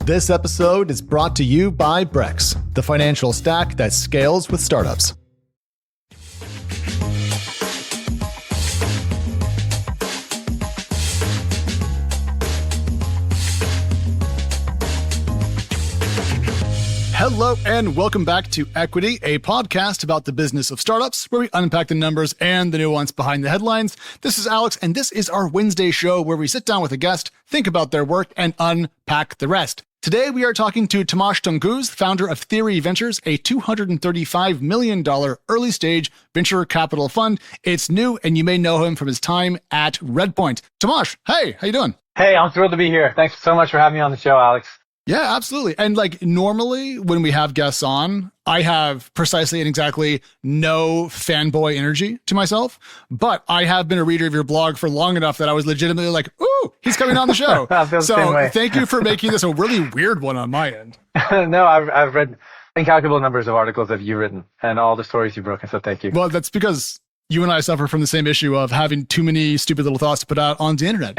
This episode is brought to you by Brex, the financial stack that scales with startups. Hello and welcome back to Equity, a podcast about the business of startups where we unpack the numbers and the nuance behind the headlines. This is Alex, and this is our Wednesday show where we sit down with a guest, think about their work, and unpack the rest. Today, we are talking to Tomasz Tunguz, founder of Theory Ventures, a $235 million early-stage venture capital fund. It's new, and you may know him from his time at Redpoint. Tomasz, hey, how you doing? Hey, I'm thrilled to be here. Thanks so much for having me on the show, Alex. Yeah, absolutely. And like normally when we have guests on, I have precisely and exactly no fanboy energy to myself, but I have been a reader of your blog for long enough that I was legitimately like, ooh, he's coming on the show. So thank you for making this a really weird one on my end. No, I've read incalculable numbers of articles that you've written and all the stories you've broken, so thank you. Well, that's because you and I suffer from the same issue of having too many stupid little thoughts to put out on the internet.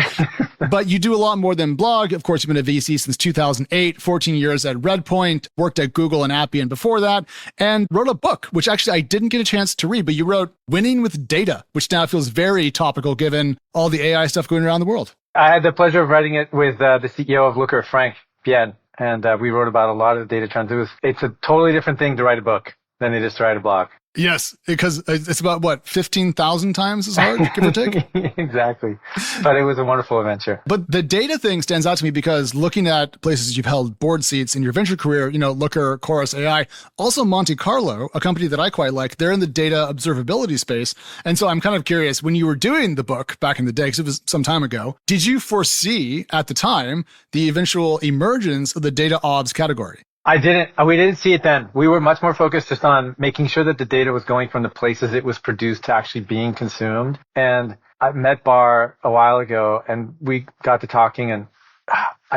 But you do a lot more than blog. Of course, you've been a VC since 2008, 14 years at Redpoint, worked at Google and Appian before that, and wrote a book, which actually I didn't get a chance to read, but you wrote Winning with Data, which now feels very topical given all the AI stuff going around the world. I had the pleasure of writing it with the CEO of Looker, Frank Bien, and we wrote about a lot of data trends. It's a totally different thing to write a book than it is to write a blog. Yes, because it's about, what, 15,000 times as hard, give or take? Exactly. But it was a wonderful adventure. But the data thing stands out to me because looking at places you've held board seats in your venture career, you know, Looker, Chorus AI, also Monte Carlo, a company that I quite like, they're in the data observability space. And so I'm kind of curious, when you were doing the book back in the day, because it was some time ago, did you foresee at the time the eventual emergence of the data obs category? I didn't. We didn't see it then. We were much more focused just on making sure that the data was going from the places it was produced to actually being consumed. And I met Bar a while ago and we got to talking and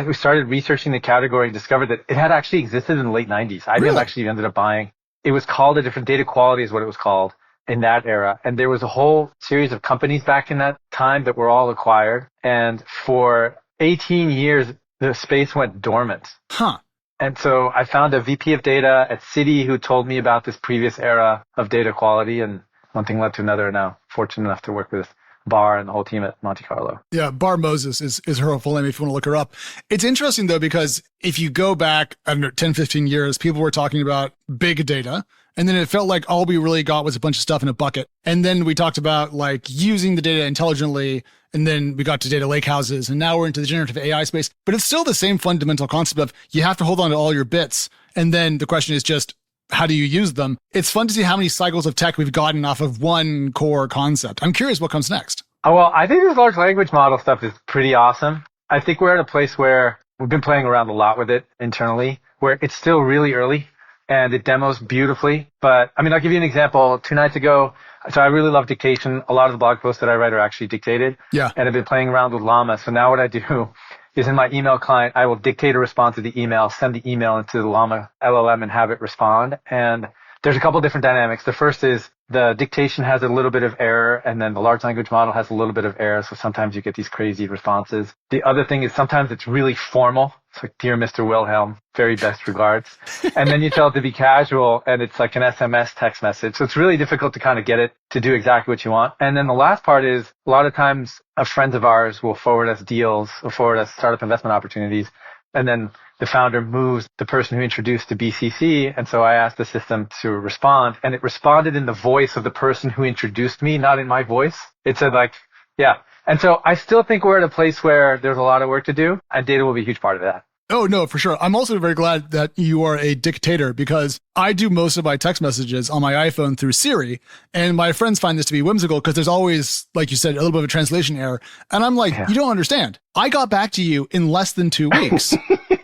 we started researching the category and discovered that it had actually existed in the late 90s. IBM Really? actually ended up buying. It was called a different data quality is what it was called in that era. And there was a whole series of companies back in that time that were all acquired. And for 18 years, the space went dormant. Huh. And so I found a VP of data at Citi who told me about this previous era of data quality, and one thing led to another. Now, fortunate enough to work with Bar and the whole team at Monte Carlo. Yeah, Bar Moses is her full name if you want to look her up. It's interesting, though, because if you go back, I don't know, 10, 15 years, people were talking about big data. And then it felt like all we really got was a bunch of stuff in a bucket. And then we talked about like using the data intelligently. And then we got to data lakehouses. And now we're into the generative AI space. But it's still the same fundamental concept of you have to hold on to all your bits. And then the question is just, how do you use them? It's fun to see how many cycles of tech we've gotten off of one core concept. I'm curious what comes next. Oh, well, I think this large language model stuff is pretty awesome. I think we're at a place where we've been playing around a lot with it internally, where it's still really early. And it demos beautifully. But I mean, I'll give you an example. 2 nights ago, so I really love dictation. A lot of the blog posts that I write are actually dictated. Yeah. And I've been playing around with Llama. So now what I do is in my email client, I will dictate a response to the email, send the email into the Llama LLM and have it respond. And there's a couple different dynamics. The first is the dictation has a little bit of error, and then the large language model has a little bit of error. So sometimes you get these crazy responses. The other thing is sometimes it's really formal. It's like, dear Mr. Wilhelm, very best regards. And then you tell it to be casual, and it's like an SMS text message. So it's really difficult to kind of get it to do exactly what you want. And then the last part is a lot of times friends of ours will forward us deals or forward us startup investment opportunities. And then the founder moves the person who introduced to BCC. And so I asked the system to respond, and it responded in the voice of the person who introduced me, not in my voice. It said like, yeah. And so I still think we're at a place where there's a lot of work to do, and data will be a huge part of that. Oh, no, for sure. I'm also very glad that you are a dictator because I do most of my text messages on my iPhone through Siri. And my friends find this to be whimsical because there's always, like you said, a little bit of a translation error. And I'm like, You don't understand. I got back to you in less than 2 weeks.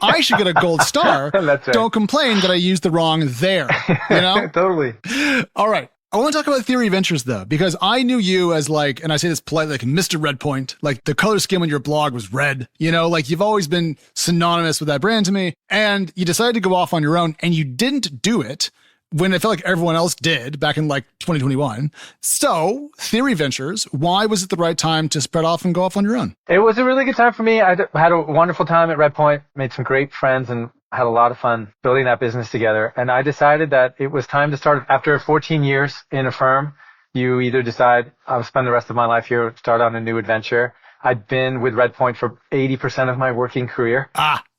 I should get a gold star. That's right. Don't complain that I used the wrong there. You know? Totally. All right. I want to talk about Theory Ventures, though, because I knew you as like, and I say this politely, like Mr. Redpoint, like the color scheme on your blog was red, you know, like you've always been synonymous with that brand to me. And you decided to go off on your own and you didn't do it when I felt like everyone else did back in like 2021. So Theory Ventures, why was it the right time to spread off and go off on your own? It was a really good time for me. I had a wonderful time at Redpoint, made some great friends, and had a lot of fun building that business together. And I decided that it was time to start. After 14 years in a firm, you either decide I'll spend the rest of my life here, start on a new adventure. I'd been with Redpoint for 80% of my working career.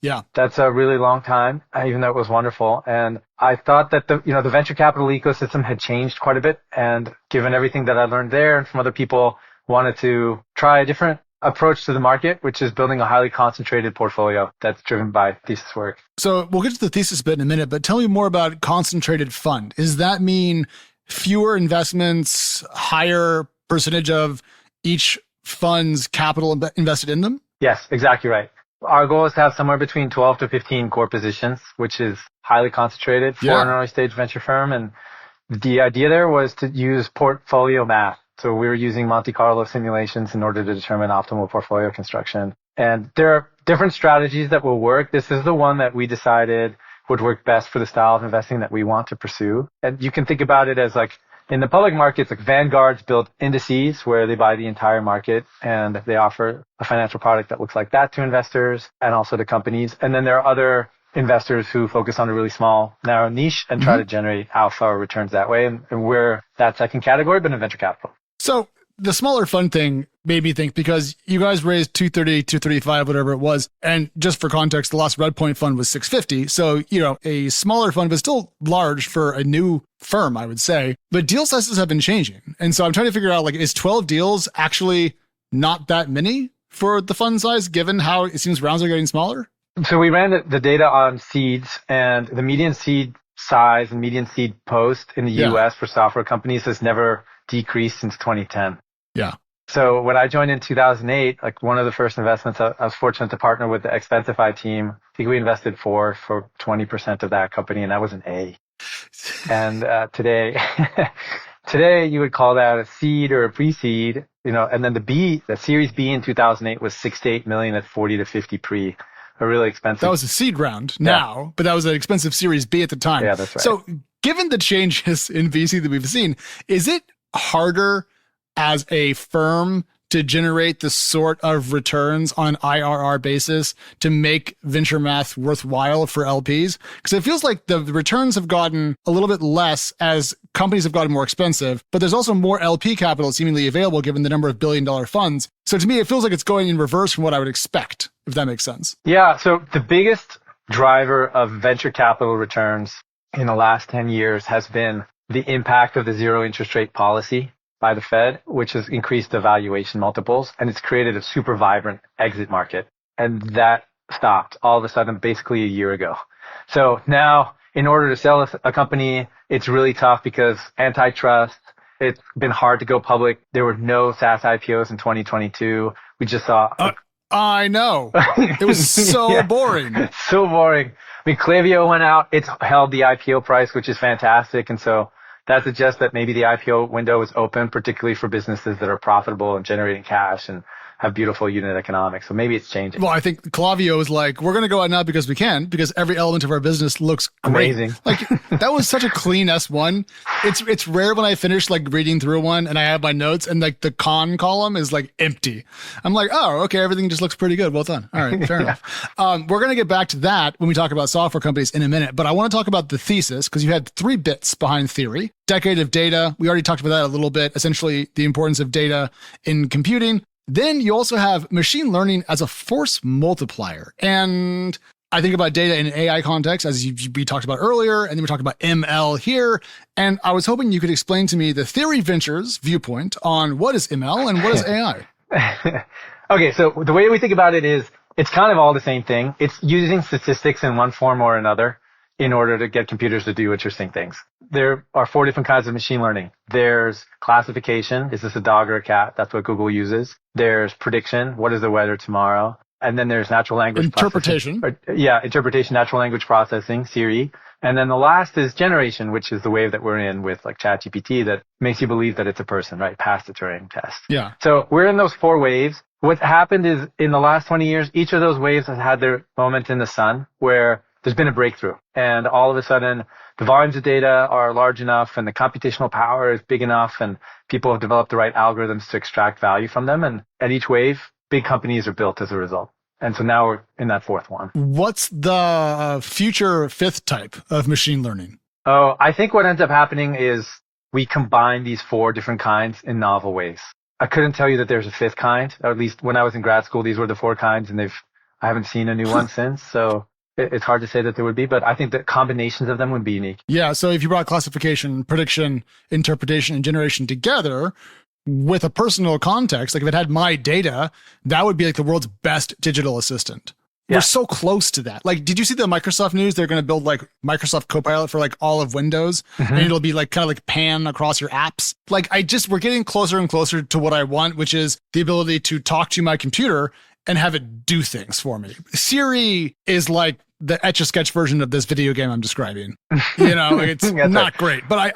Yeah. That's a really long time, even though it was wonderful. And I thought that the venture capital ecosystem had changed quite a bit. And given everything that I learned there and from other people, wanted to try a different approach to the market, which is building a highly concentrated portfolio that's driven by thesis work. So we'll get to the thesis bit in a minute, but tell me more about concentrated fund. Does that mean fewer investments, higher percentage of each fund's capital invested in them? Yes, exactly right. Our goal is to have somewhere between 12 to 15 core positions, which is highly concentrated for an early stage venture firm. And the idea there was to use portfolio math. So we were using Monte Carlo simulations in order to determine optimal portfolio construction. And there are different strategies that will work. This is the one that we decided would work best for the style of investing that we want to pursue. And you can think about it as like in the public markets, like Vanguard's built indices where they buy the entire market and they offer a financial product that looks like that to investors and also to companies. And then there are other investors who focus on a really small, narrow niche and try to generate alpha or returns that way. And we're that second category, but in venture capital. So the smaller fund thing made me think, because you guys raised 230, 235, whatever it was. And just for context, the last Redpoint fund was 650. So, a smaller fund, but still large for a new firm, I would say. But deal sizes have been changing. And so I'm trying to figure out, is 12 deals actually not that many for the fund size, given how it seems rounds are getting smaller? So we ran the data on seeds, and the median seed size and median seed post in the US for software companies has never decreased since 2010. Yeah. So when I joined in 2008, one of the first investments, I was fortunate to partner with the Expensify team. I think we invested for 20% of that company, and that was an A. And today you would call that a seed or a pre-seed, and then the Series B in 2008 was 6 to 8 million at 40 to 50 pre. A really expensive. That was a seed round now, but that was an expensive Series B at the time. Yeah, that's right. So given the changes in VC that we've seen, is it harder as a firm to generate the sort of returns on an IRR basis to make venture math worthwhile for LPs? Because it feels like the returns have gotten a little bit less as companies have gotten more expensive, but there's also more LP capital seemingly available given the number of billion-dollar funds. So to me, it feels like it's going in reverse from what I would expect, if that makes sense. Yeah. So the biggest driver of venture capital returns in the last 10 years has been the impact of the zero interest rate policy by the Fed, which has increased the valuation multiples, and it's created a super vibrant exit market. And that stopped all of a sudden basically a year ago. So now in order to sell a company, it's really tough because antitrust, it's been hard to go public. There were no SaaS IPOs in 2022. We just saw... I know. It was so boring. It's so boring. I mean, Klaviyo went out. It's held the IPO price, which is fantastic. And so that suggests that maybe the IPO window is open, particularly for businesses that are profitable and generating cash and have beautiful unit economics. So maybe it's changing. Well, I think Klaviyo is like, we're going to go out now because we can, because every element of our business looks great. Amazing. That was such a clean S1. It's rare when I finish reading through one and I have my notes and the con column is empty. I'm like, oh, okay, everything just looks pretty good. Well done. All right, fair enough. We're going to get back to that when we talk about software companies in a minute, but I want to talk about the thesis because you had 3 bits behind Theory. Decade of data. We already talked about that a little bit. Essentially, the importance of data in computing. Then you also have machine learning as a force multiplier. And I think about data in an AI context, as we talked about earlier, and then we talked about ML here. And I was hoping you could explain to me the Theory Ventures viewpoint on what is ML and what is AI. Okay, so the way we think about it is it's kind of all the same thing. It's using statistics in one form or another in order to get computers to do interesting things. There are 4 different kinds of machine learning. There's classification. Is this a dog or a cat? That's what Google uses. There's prediction. What is the weather tomorrow? And then there's natural language interpretation. Interpretation, natural language processing, Siri. And then the last is generation, which is the wave that we're in with ChatGPT that makes you believe that it's a person, right? Past the Turing test. Yeah. So we're in those 4 waves. What's happened is in the last 20 years, each of those waves has had their moment in the sun where there's been a breakthrough. And all of a sudden, the volumes of data are large enough and the computational power is big enough and people have developed the right algorithms to extract value from them. And at each wave, big companies are built as a result. And so now we're in that fourth one. What's the future fifth type of machine learning? Oh, I think what ends up happening is we combine these four different kinds in novel ways. I couldn't tell you that there's a fifth kind, or at least when I was in grad school, these were the four kinds, and I haven't seen a new one since. So it's hard to say that there would be, but I think that combinations of them would be unique. Yeah. So if you brought classification, prediction, interpretation, and generation together with a personal context, like if it had my data, that would be like the world's best digital assistant. Yeah. We're so close to that. Like, did you see the Microsoft news? They're going to build like Microsoft Copilot for like all of Windows, and it'll be like kind of like pan across your apps. Like, we're getting closer and closer to what I want, which is the ability to talk to my computer and have it do things for me. Siri is like the Etch-a-Sketch version of this video game I'm describing. You know, like it's not great, but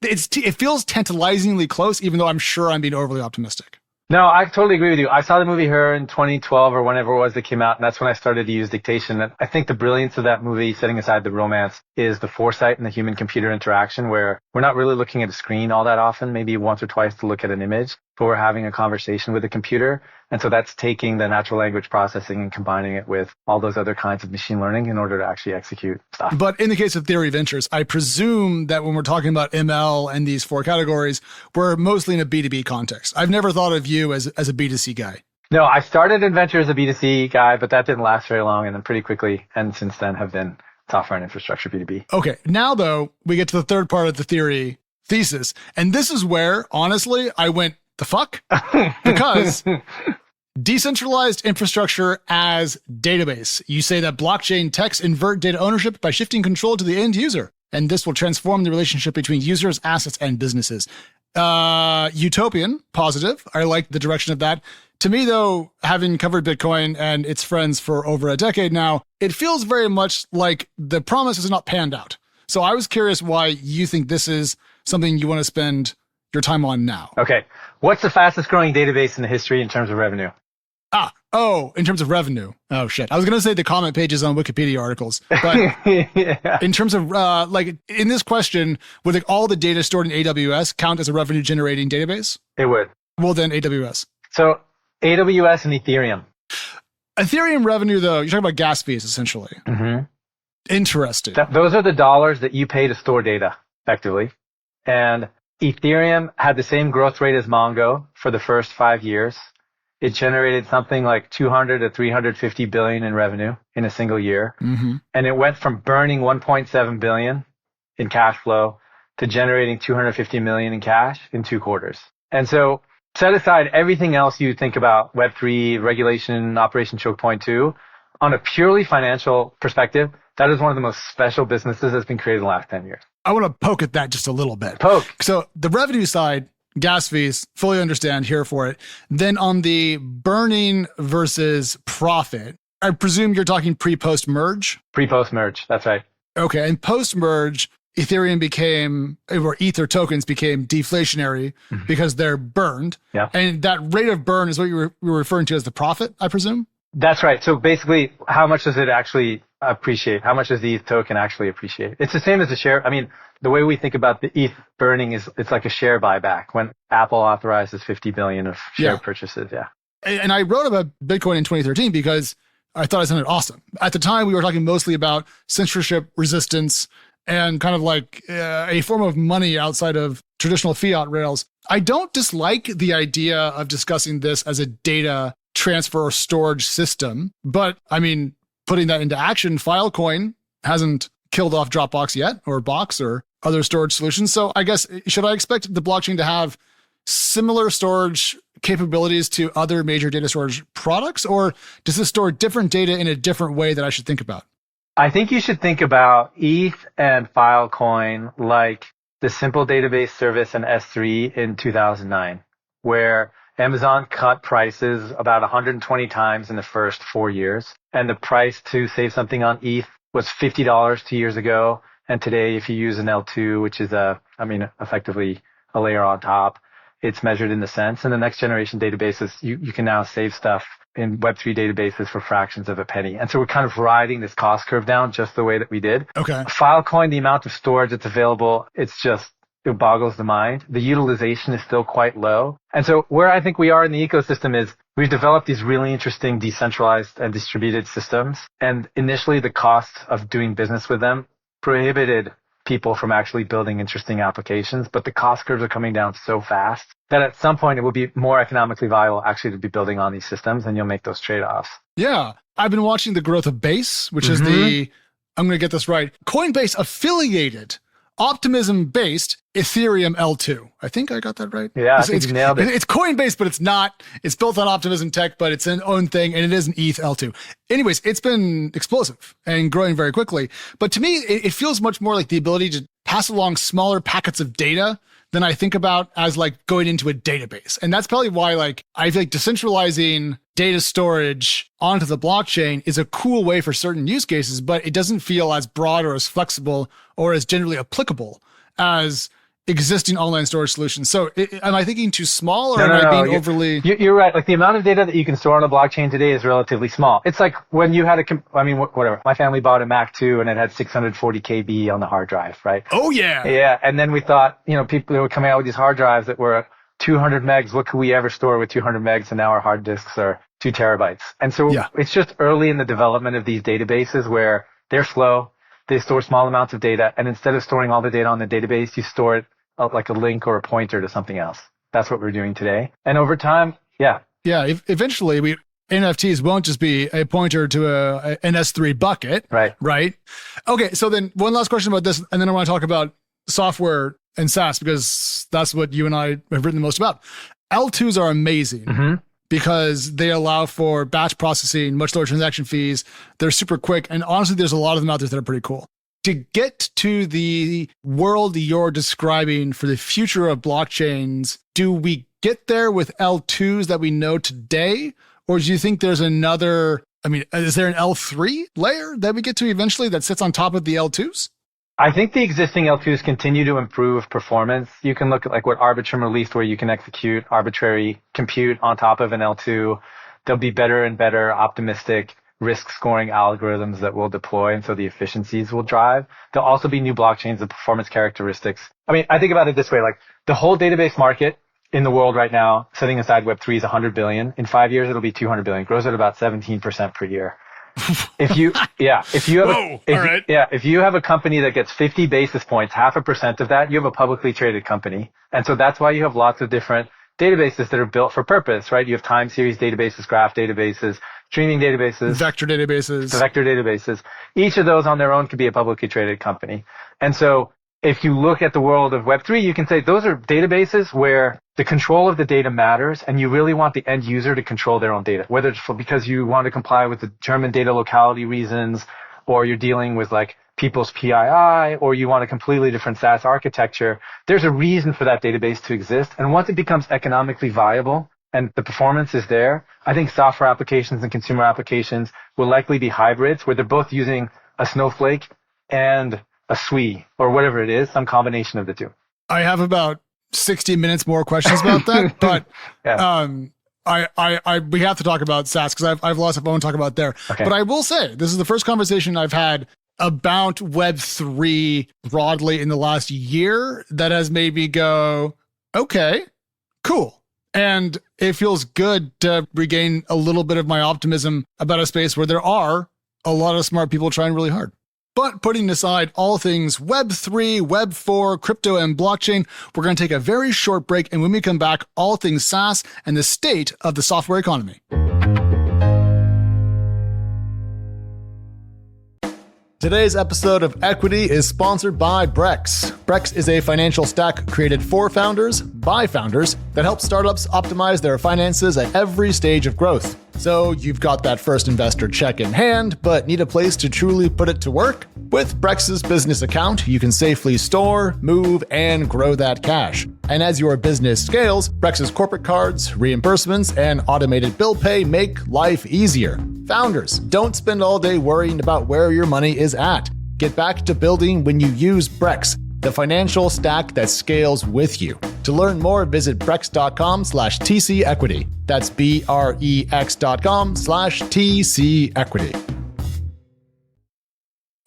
it feels tantalizingly close, even though I'm sure I'm being overly optimistic. No, I totally agree with you. I saw the movie Her in 2012 or whenever it was that came out, and that's when I started to use dictation. And I think the brilliance of that movie, setting aside the romance, is the foresight and the human-computer interaction where we're not really looking at a screen all that often, maybe once or twice to look at an image, but we're having a conversation with a computer. And so that's taking the natural language processing and combining it with all those other kinds of machine learning in order to actually execute stuff. But in the case of Theory Ventures, I presume that when we're talking about ML and these four categories, we're mostly in a B2B context. I've never thought of you as a B2C guy. No, I started in venture as a B2C guy, but that didn't last very long. And then pretty quickly, and since then have been software and infrastructure B2B. Okay. Now, though, we get to the third part of the theory thesis. And this is where, honestly, I went, the fuck? Because decentralized infrastructure as database. You say that blockchain techs invert data ownership by shifting control to the end user. And this will transform the relationship between users, assets, and businesses. Utopian, positive. I like the direction of that. To me, though, having covered Bitcoin and its friends for over a decade now, it feels very much like the promise is not panned out. So I was curious why you think this is something you want to spend your time on now. Okay. What's the fastest growing database in the history in terms of revenue? In terms of revenue. Oh, shit. I was going to say the comment pages on Wikipedia articles. But yeah. In terms of, in this question, would like all the data stored in AWS count as a revenue generating database? It would. Well, then AWS. So AWS and Ethereum. Ethereum revenue, though, you're talking about gas fees, essentially. Mm-hmm. Interesting. Those are the dollars that you pay to store data, effectively. And Ethereum had the same growth rate as Mongo for the first 5 years. It generated something like 200 to 350 billion in revenue in a single year. Mm-hmm. And it went from burning 1.7 billion in cash flow to generating 250 million in cash in 2 quarters. And so set aside everything else you think about Web3, regulation, Operation Choke Point 2. On a purely financial perspective, that is one of the most special businesses that's been created in the last 10 years. I want to poke at that just a little bit. Poke. So the revenue side, gas fees, fully understand, here for it. Then on the burning versus profit, I presume you're talking pre-post merge? Pre-post merge, that's right. Okay, and post merge, Ethereum became, or Ether tokens became deflationary because they're burned. Yeah. And that rate of burn is what you were referring to as the profit, I presume? That's right. So basically, how much does it actually appreciate? How much does the ETH token actually appreciate? It's the same as a share. I mean, the way we think about the ETH burning is it's like a share buyback when Apple authorizes 50 billion of share purchases. Yeah. And I wrote about Bitcoin in 2013 because I thought it sounded awesome. At the time, we were talking mostly about censorship resistance and kind of like a form of money outside of traditional fiat rails. I don't dislike the idea of discussing this as a data transfer or storage system, but I mean, putting that into action, Filecoin hasn't killed off Dropbox yet, or Box, or other storage solutions. So I guess, should I expect the blockchain to have similar storage capabilities to other major data storage products, or does this store different data in a different way that I should think about? I think you should think about ETH and Filecoin like the simple database service in S3 in 2009, where Amazon cut prices about 120 times in the first 4 years. And the price to save something on ETH was $50 2 years ago. And today, if you use an L2, which is effectively a layer on top, it's measured in the cents. And the next generation databases, you can now save stuff in Web3 databases for fractions of a penny. And so we're kind of riding this cost curve down just the way that we did. Okay. Filecoin, the amount of storage that's available, it boggles the mind. The utilization is still quite low. And so where I think we are in the ecosystem is we've developed these really interesting decentralized and distributed systems. And initially the cost of doing business with them prohibited people from actually building interesting applications, but the cost curves are coming down so fast that at some point it will be more economically viable actually to be building on these systems, and you'll make those trade-offs. Yeah. I've been watching the growth of Base, which is I'm going to get this right, Coinbase affiliated, Optimism-based Ethereum L2. I think I got that right. Yeah, I think you nailed it. It's Coinbase, but it's not. It's built on Optimism Tech, but it's an own thing, and it is an ETH L2. Anyways, it's been explosive and growing very quickly. But to me, it feels much more like the ability to pass along smaller packets of data than I think about as like going into a database. And that's probably why like I feel like decentralizing data storage onto the blockchain is a cool way for certain use cases, but it doesn't feel as broad or as flexible or as generally applicable as existing online storage solutions. So am I thinking too small, or am I being overly... You're right. Like the amount of data that you can store on a blockchain today is relatively small. It's like when you had whatever. My family bought a Mac 2 and it had 640 KB on the hard drive, right? Oh yeah. Yeah. And then we thought, people were coming out with these hard drives that were 200 megs. What could we ever store with 200 megs? And now our hard disks are 2 terabytes. And so It's just early in the development of these databases where they're slow. They store small amounts of data. And instead of storing all the data on the database, you store it like a link or a pointer to something else. That's what we're doing today. And over time, eventually NFTs won't just be a pointer to an S3 bucket. Right. Okay. So then one last question about this, and then I want to talk about software and SaaS, because that's what you and I have written the most about. L2s are amazing because they allow for batch processing, much lower transaction fees. They're super quick. And honestly, there's a lot of them out there that are pretty cool. To get to the world you're describing for the future of blockchains, do we get there with L2s that we know today? Or do you think there's another, is there an L3 layer that we get to eventually that sits on top of the L2s? I think the existing L2s continue to improve performance. You can look at like what Arbitrum released, where you can execute arbitrary compute on top of an L2. There'll be better and better optimistic risk scoring algorithms that we'll deploy, and so the efficiencies will drive. There'll also be new blockchains, the performance characteristics. I think about it this way, like the whole database market in the world right now, setting aside Web3, is 100 billion. In 5 years, it'll be 200 billion. Grows at about 17% per year. If you have a company that gets 50 basis points, 0.5% of that, you have a publicly traded company. And so that's why you have lots of different databases that are built for purpose, right? You have time series databases, graph databases, streaming databases, vector databases. Each of those on their own could be a publicly traded company. And so if you look at the world of Web3, you can say those are databases where the control of the data matters, and you really want the end user to control their own data, whether it's because you want to comply with the German data locality reasons, or you're dealing with like people's PII, or you want a completely different SaaS architecture. There's a reason for that database to exist. And once it becomes economically viable and the performance is there, I think software applications and consumer applications will likely be hybrids where they're both using a Snowflake and a SWE or whatever it is, some combination of the two. I have about 60 minutes more questions about that, but we have to talk about SaaS because I've lost a I want to talk about there. Okay. But I will say, this is the first conversation I've had about Web3 broadly in the last year that has made me go, okay, cool. And it feels good to regain a little bit of my optimism about a space where there are a lot of smart people trying really hard. But putting aside all things Web3, Web4, crypto, and blockchain, we're going to take a very short break. And when we come back, all things SaaS and the state of the software economy. Today's episode of Equity is sponsored by Brex. Brex is a financial stack created for founders, by founders, that helps startups optimize their finances at every stage of growth. So you've got that first investor check in hand, but need a place to truly put it to work? With Brex's business account, you can safely store, move, and grow that cash. And as your business scales, Brex's corporate cards, reimbursements, and automated bill pay make life easier. Founders, don't spend all day worrying about where your money is at. Get back to building when you use Brex, the financial stack that scales with you. To learn more, visit brex.com/TC Equity. That's BREX.com/TC Equity.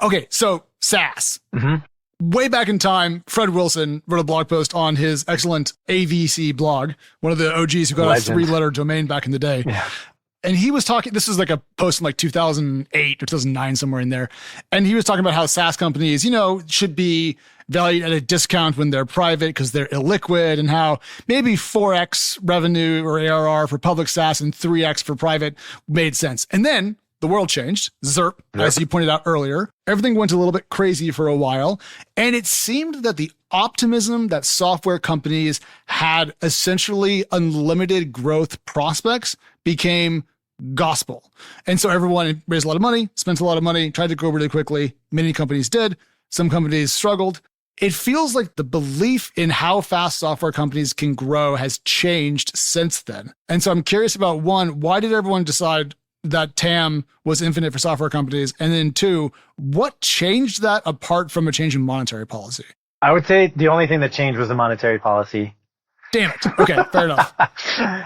Okay, so SaaS. Mm-hmm. Way back in time, Fred Wilson wrote a blog post on his excellent AVC blog, one of the OGs who got Legend. a 3-letter domain back in the day. Yeah. And he was talking, this is like a post in like 2008 or 2009, somewhere in there. And he was talking about how SaaS companies, should be valued at a discount when they're private because they're illiquid, and how maybe 4x revenue or ARR for public SaaS and 3x for private made sense. And then the world changed. ZERP, as you pointed out earlier. Everything went a little bit crazy for a while. And it seemed that the optimism that software companies had essentially unlimited growth prospects became gospel. And so everyone raised a lot of money, spent a lot of money, tried to grow really quickly. Many companies did. Some companies struggled. It feels like the belief in how fast software companies can grow has changed since then. And so I'm curious about, one, why did everyone decide that TAM was infinite for software companies? And then two, what changed that apart from a change in monetary policy? I would say the only thing that changed was the monetary policy. Damn it. Okay, fair enough.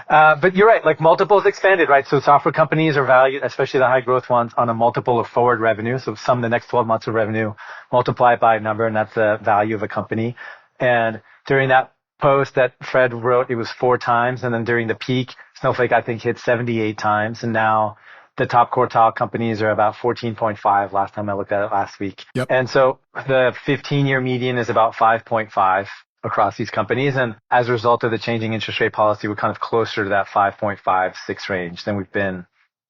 But you're right, like multiples expanded, right? So software companies are valued, especially the high growth ones, on a multiple of forward revenue. So sum the next 12 months of revenue, multiply it by a number, and that's the value of a company. And during that post that Fred wrote, it was 4 times. And then during the peak, Snowflake, I think, hit 78 times. And now the top quartile companies are about 14.5 last time I looked at it last week. Yep. And so the 15-year median is about 5.5 across these companies. And as a result of the changing interest rate policy, we're kind of closer to that 5.5, 6 range than we've been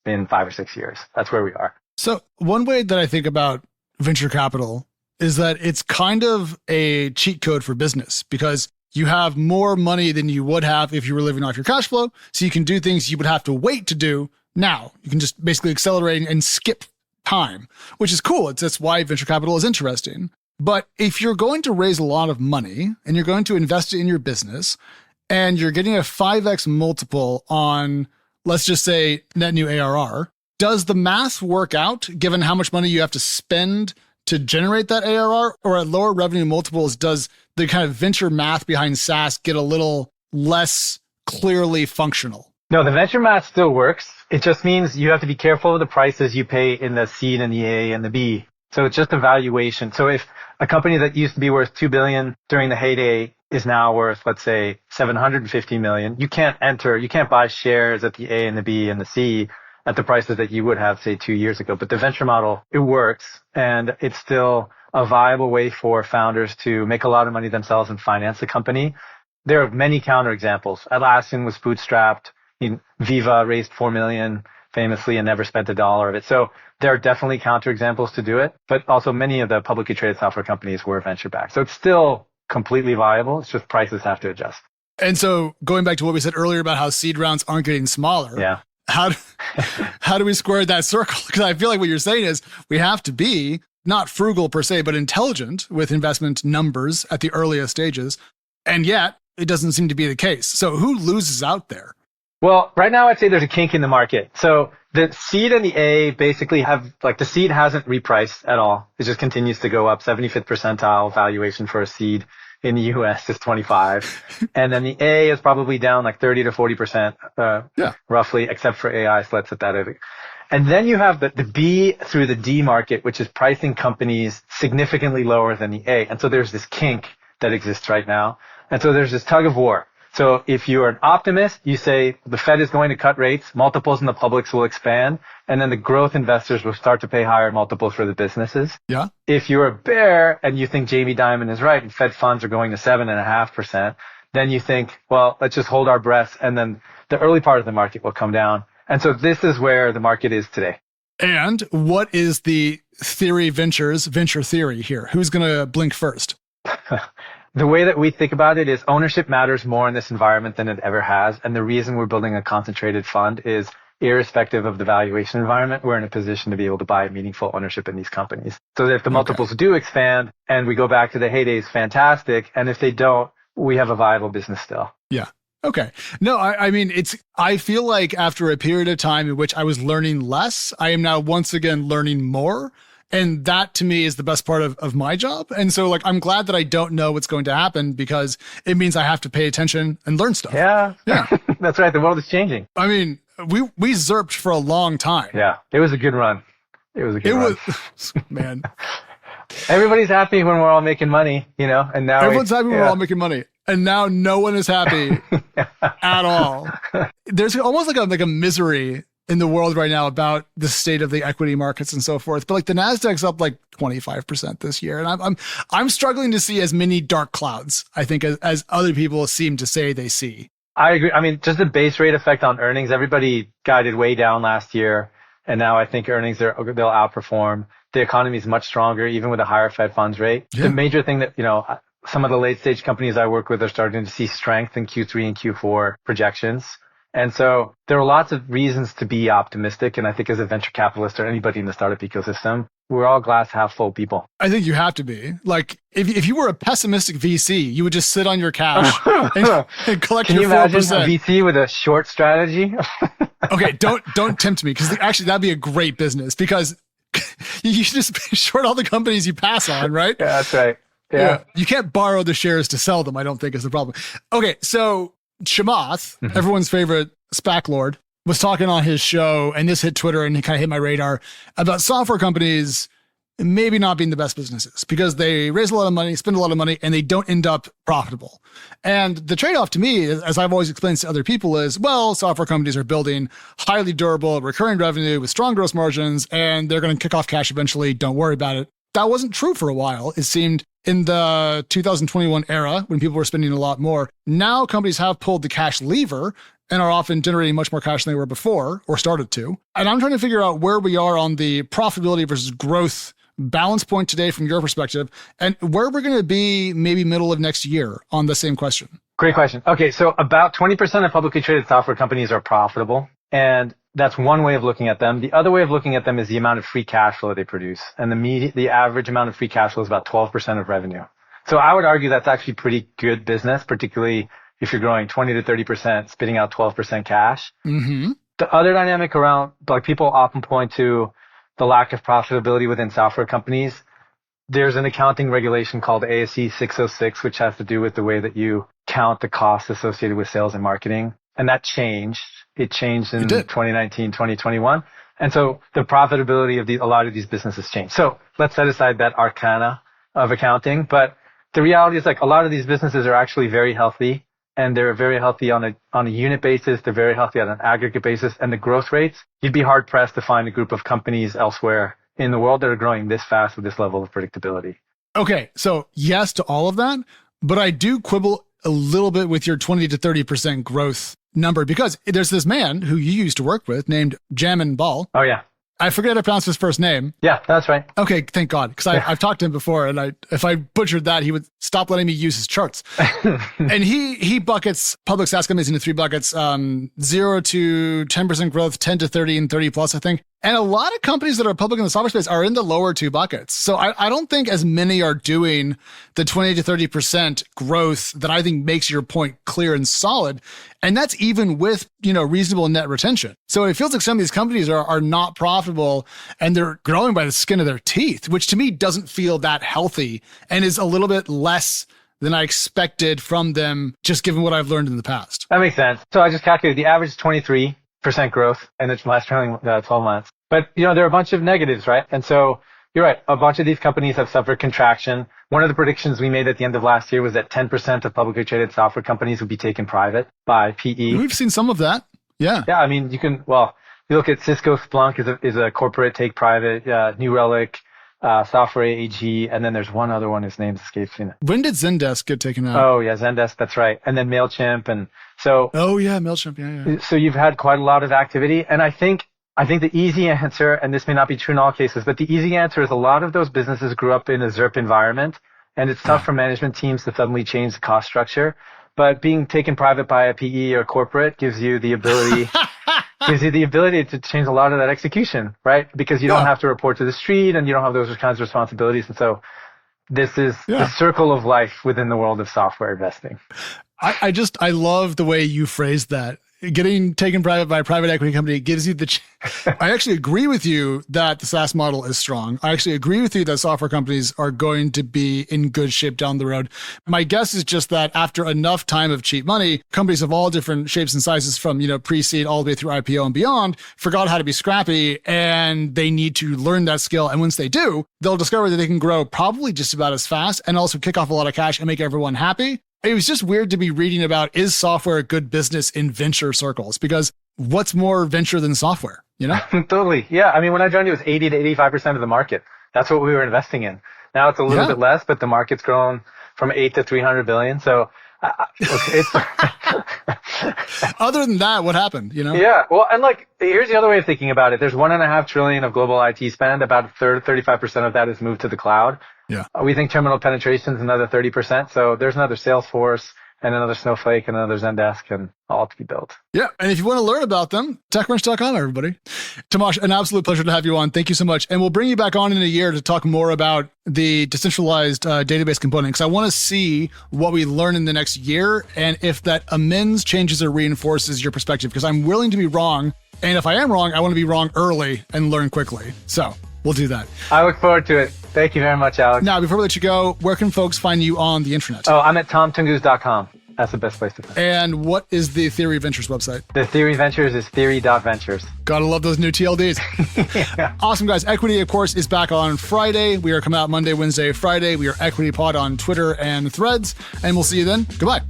in 5 or 6 years. That's where we are. So one way that I think about venture capital is that it's kind of a cheat code for business, because you have more money than you would have if you were living off your cash flow. So you can do things you would have to wait to do now. You can just basically accelerate and skip time, which is cool. That's why venture capital is interesting. But if you're going to raise a lot of money and you're going to invest it in your business and you're getting a 5x multiple on, let's just say, net new ARR, does the math work out given how much money you have to spend to generate that ARR? Or at lower revenue multiples, does the kind of venture math behind SaaS get a little less clearly functional? No, the venture math still works. It just means you have to be careful of the prices you pay in the seed and the A and the B. So it's just a valuation. So if a company that used to be worth $2 billion during the heyday is now worth, let's say, $750 million, you can't buy shares at the A and the B and the C at the prices that you would have, say, 2 years ago. But the venture model, it works, and it's still a viable way for founders to make a lot of money themselves and finance the company. There are many counterexamples. Atlassian was bootstrapped. Viva raised $4 million famously and never spent $1 of it. So there are definitely counterexamples to do it, but also many of the publicly traded software companies were venture backed. So it's still completely viable. It's just prices have to adjust. And so going back to what we said earlier about how seed rounds aren't getting smaller. Yeah. How do we square that circle? Because I feel like what you're saying is we have to be not frugal per se, but intelligent with investment numbers at the earliest stages. And yet it doesn't seem to be the case. So who loses out there? Well, right now I'd say there's a kink in the market. So the seed and the A basically have, like, the seed hasn't repriced at all. It just continues to go up. 75th percentile valuation for a seed in the US is 25. And then the A is probably down like 30 to 40%, roughly, except for AI. So let's set that over. And then you have the B through the D market, which is pricing companies significantly lower than the A. And so there's this kink that exists right now. And so there's this tug of war. So if you're an optimist, you say the Fed is going to cut rates, multiples in the publics will expand, and then the growth investors will start to pay higher multiples for the businesses. Yeah. If you're a bear and you think Jamie Dimon is right and Fed funds are going to 7.5%, then you think, well, let's just hold our breath, and then the early part of the market will come down. And so this is where the market is today. And what is the venture theory here? Who's going to blink first? The way that we think about it is ownership matters more in this environment than it ever has. And the reason we're building a concentrated fund is irrespective of the valuation environment, we're in a position to be able to buy meaningful ownership in these companies. So if the multiples do expand and we go back to the heydays, fantastic. And if they don't, we have a viable business still. Yeah. Okay. No, I mean, I feel like after a period of time in which I was learning less, I am now once again learning more. And that to me is the best part of my job. And so like, I'm glad that I don't know what's going to happen because it means I have to pay attention and learn stuff. Yeah. Yeah. That's right. The world is changing. I mean, we zerped for a long time. Yeah. It was a good run. It was a good run. Man. Everybody's happy when we're all making money, and now everyone's happy when we're all making money. And now no one is happy at all. There's almost like a misery in the world right now about the state of the equity markets and so forth. But like the Nasdaq's up like 25% this year. And I'm struggling to see as many dark clouds, I think, as other people seem to say they see. I agree. I mean, just the base rate effect on earnings, everybody guided way down last year. And now I think earnings, they'll outperform. The economy is much stronger, even with a higher Fed funds rate. Yeah. The major thing that, some of the late stage companies I work with are starting to see strength in Q3 and Q4 projections. And so there are lots of reasons to be optimistic. And I think as a venture capitalist or anybody in the startup ecosystem, we're all glass half full people. I think you have to be. Like, if you were a pessimistic VC, you would just sit on your cash and collect your 4%. Can you imagine a VC with a short strategy? Okay, don't tempt me, because actually that'd be a great business, because you should just short all the companies you pass on, right? Yeah, that's right. Yeah. You can't borrow the shares to sell them, I don't think is the problem. Okay, so Chamath, everyone's favorite SPAC lord, was talking on his show, and this hit Twitter and it kind of hit my radar, about software companies maybe not being the best businesses because they raise a lot of money, spend a lot of money, and they don't end up profitable. And the trade-off to me, as I've always explained to other people, is, well, software companies are building highly durable, recurring revenue with strong gross margins, and they're going to kick off cash eventually. Don't worry about it. That wasn't true for a while. It seemed in the 2021 era, when people were spending a lot more. Now companies have pulled the cash lever and are often generating much more cash than they were before, or started to. And I'm trying to figure out where we are on the profitability versus growth balance point today from your perspective, and where we're going to be maybe middle of next year on the same question. Great question. Okay, so about 20% of publicly traded software companies are profitable, and that's one way of looking at them. The other way of looking at them is the amount of free cash flow they produce, and the average amount of free cash flow is about 12% of revenue. So I would argue that's actually pretty good business, particularly if you're growing 20 to 30%, spitting out 12% cash. Mm-hmm. The other dynamic around, like, people often point to the lack of profitability within software companies. There's an accounting regulation called ASC 606, which has to do with the way that you count the costs associated with sales and marketing. And that changed. It changed in 2019, 2021. And so the profitability of a lot of these businesses changed. So let's set aside that arcana of accounting. But the reality is, like, a lot of these businesses are actually very healthy. And they're very healthy on a unit basis. They're very healthy on an aggregate basis. And the growth rates, you'd be hard pressed to find a group of companies elsewhere in the world that are growing this fast with this level of predictability. Okay, so yes to all of that, but I do quibble a little bit with your 20 to 30% growth number, because there's this man who you used to work with named Jamin Ball. Oh, yeah. I forget how to pronounce his first name. Yeah, that's right. Okay, thank God. Because I've talked to him before, and if I butchered that, he would stop letting me use his charts. And he buckets public SaaS companies into 3 buckets, 0 to 10% growth, 10 to 30, and 30 plus, I think. And a lot of companies that are public in the software space are in the lower 2 buckets. So I don't think as many are doing the 20 to 30% growth that I think makes your point clear and solid. And that's even with, reasonable net retention. So it feels like some of these companies are not profitable and they're growing by the skin of their teeth, which to me doesn't feel that healthy and is a little bit less than I expected from them, just given what I've learned in the past. That makes sense. So I just calculated the average is 23% growth in the last trailing 12 months. But, there are a bunch of negatives, right? And so you're right. A bunch of these companies have suffered contraction. One of the predictions we made at the end of last year was that 10% of publicly traded software companies would be taken private by PE. We've seen some of that. Yeah. Yeah. I mean, you look at Cisco, Splunk is a corporate take private, New Relic, Software AG, and then there's one other one whose name escapes me. When did Zendesk get taken out? Oh, yeah, Zendesk, that's right. And then MailChimp. And so. Oh, yeah, MailChimp. Yeah. So you've had quite a lot of activity. And I think the easy answer, and this may not be true in all cases, but the easy answer is a lot of those businesses grew up in a ZIRP environment, and it's tough for management teams to suddenly change the cost structure. But being taken private by a PE or corporate gives you the ability to change a lot of that execution, right? Because you don't have to report to the street and you don't have those kinds of responsibilities. And so this is the circle of life within the world of software investing. I love the way you phrased that. getting taken private by a private equity company gives you the I actually agree with you that the SaaS model is strong. I actually agree with you that software companies are going to be in good shape down the road. My guess is just that after enough time of cheap money, companies of all different shapes and sizes from, pre-seed all the way through IPO and beyond forgot how to be scrappy, and they need to learn that skill. And once they do, they'll discover that they can grow probably just about as fast and also kick off a lot of cash and make everyone happy. It was just weird to be reading about, is software a good business in venture circles? Because what's more venture than software, Totally. Yeah. I mean, when I joined, it was 80 to 85% of the market. That's what we were investing in. Now it's a little bit less, but the market's grown from 8 to 300 billion. So it's other than that, what happened, Yeah. Well, and here's the other way of thinking about it. There's $1.5 trillion of global IT spend. About a third, 35% of that is moved to the cloud. Yeah. We think terminal penetration is another 30%. So there's another Salesforce and another Snowflake and another Zendesk, and all to be built. Yeah. And if you want to learn about them, TechCrunch.com, everybody. Tomasz, an absolute pleasure to have you on. Thank you so much. And we'll bring you back on in a year to talk more about the decentralized database component, because I want to see what we learn in the next year and if that amends, changes, or reinforces your perspective, because I'm willing to be wrong. And if I am wrong, I want to be wrong early and learn quickly. So we'll do that. I look forward to it. Thank you very much, Alex. Now, before we let you go, where can folks find you on the internet? Oh, I'm at tomtungus.com. That's the best place to find. And what is the Theory Ventures website? The Theory Ventures is theory.ventures. Gotta love those new TLDs. Yeah. Awesome, guys. Equity, of course, is back on Friday. We are coming out Monday, Wednesday, Friday. We are Equity Pod on Twitter and Threads. And we'll see you then. Goodbye.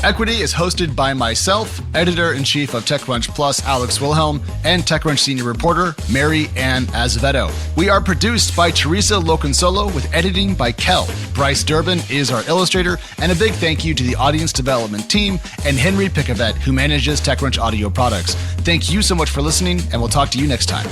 Equity is hosted by myself, Editor-in-Chief of TechCrunch Plus, Alex Wilhelm, and TechCrunch Senior Reporter, Mary Ann Azevedo. We are produced by Teresa Loconsolo with editing by Kel. Bryce Durbin is our illustrator, and a big thank you to the audience development team and Henry Picavet, who manages TechCrunch audio products. Thank you so much for listening, and we'll talk to you next time.